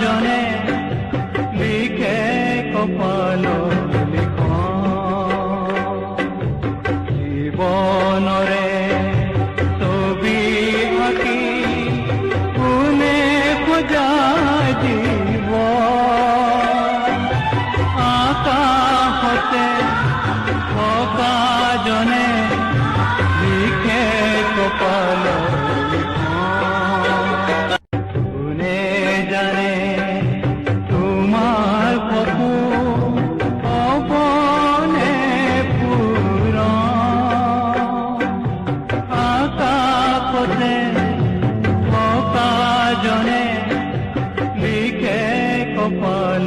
জনে লিখে কপাল জীবনরে ছবি আঁকি কোনে খোজায় জীব আকাশতে থকা জনে লিখে কপাল কোনে জানে তোমার কপু অবনে পুর আকাশতে থকা জনে লিখে কপাল